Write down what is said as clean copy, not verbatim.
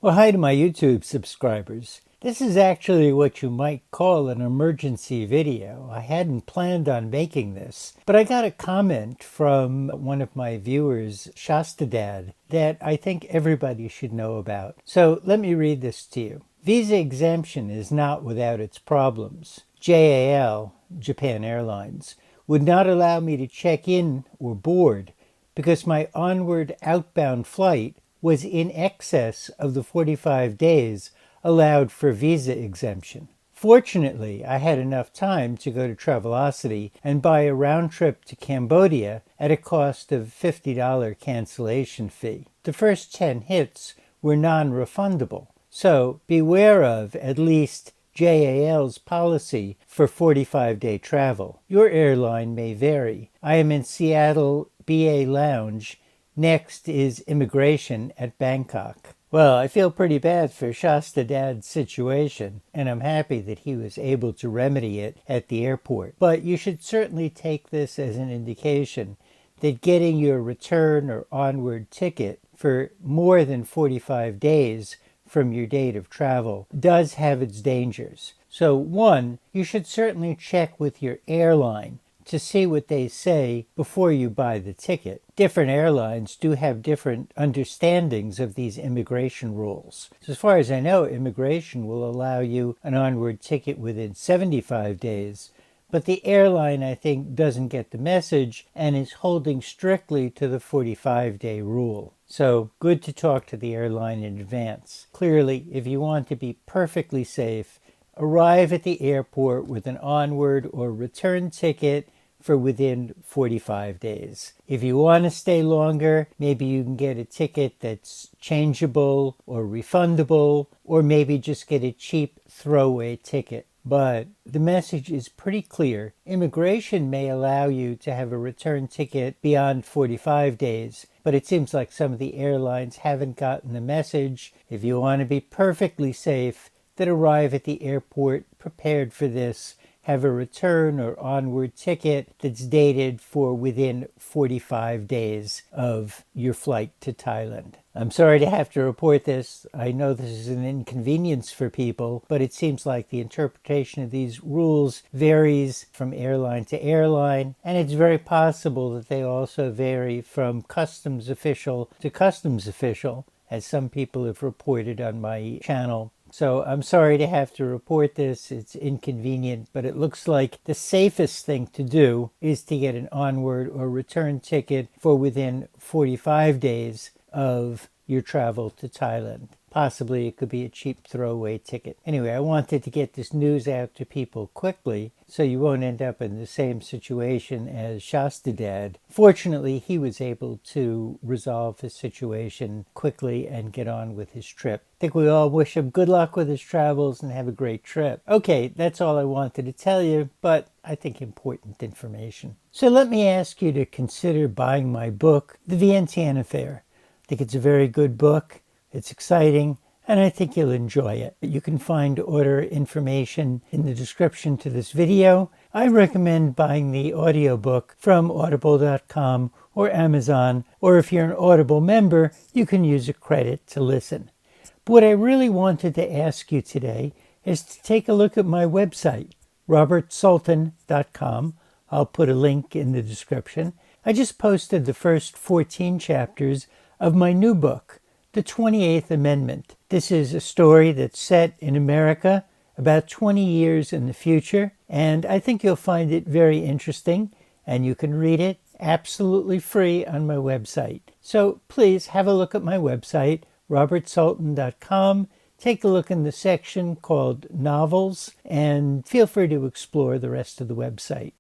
Well, hi to my YouTube subscribers. This is actually what you might call an emergency video. I hadn't planned on making this, but I got a comment from one of my viewers, Shastadad, that I think everybody should know about. So let me read this to you. Visa exemption is not without its problems. JAL, Japan Airlines, would not allow me to check in or board because my onward outbound flight was in excess of the 45 days allowed for visa exemption. Fortunately, I had enough time to go to Travelocity and buy a round trip to Cambodia at a cost of $50 cancellation fee. The first 10 hits were non-refundable, so beware of at least JAL's policy for 45-day travel. Your airline may vary. I am in Seattle BA Lounge. Next is immigration at Bangkok. Well, I feel pretty bad for Shastadad's situation, and I'm happy that he was able to remedy it at the airport. But you should certainly take this as an indication that getting your return or onward ticket for more than 45 days from your date of travel does have its dangers. So one, you should certainly check with your airline to see what they say before you buy the ticket. Different airlines do have different understandings of these immigration rules. So as far as I know, immigration will allow you an onward ticket within 75 days. But the airline, I think, doesn't get the message and is holding strictly to the 45-day rule. So good to talk to the airline in advance. Clearly, if you want to be perfectly safe, arrive at the airport with an onward or return ticket for within 45 days. If you want to stay longer, maybe you can get a ticket that's changeable or refundable, or maybe just get a cheap throwaway ticket. But the message is pretty clear. Immigration may allow you to have a return ticket beyond 45 days, but it seems like some of the airlines haven't gotten the message. If you want to be perfectly safe, that arrive at the airport prepared for this, have a return or onward ticket that's dated for within 45 days of your flight to Thailand. I'm sorry to have to report this. I know this is an inconvenience for people, but it seems like the interpretation of these rules varies from airline to airline, and it's very possible that they also vary from customs official to customs official, as some people have reported on my channel. So I'm sorry to have to report this. It's inconvenient, but it looks like the safest thing to do is to get an onward or return ticket for within 45 days of your travel to Thailand. Possibly it could be a cheap throwaway ticket. Anyway, I wanted to get this news out to people quickly so you won't end up in the same situation as Shastadad. Fortunately, he was able to resolve his situation quickly and get on with his trip. I think we all wish him good luck with his travels and have a great trip. Okay, that's all I wanted to tell you, but I think important information. So let me ask you to consider buying my book, The Vientiane Affair. I think it's a very good book. It's exciting, and I think you'll enjoy it. You can find order information in the description to this video. I recommend buying the audiobook from audible.com or Amazon, or if you're an Audible member, you can use a credit to listen. But what I really wanted to ask you today is to take a look at my website, robertsultan.com. I'll put a link in the description. I just posted the first 14 chapters of my new book, The 28th Amendment. This is a story that's set in America about 20 years in the future, and I think you'll find it very interesting, and you can read it absolutely free on my website. So please have a look at my website, robertsultan.com. Take a look in the section called Novels, and feel free to explore the rest of the website.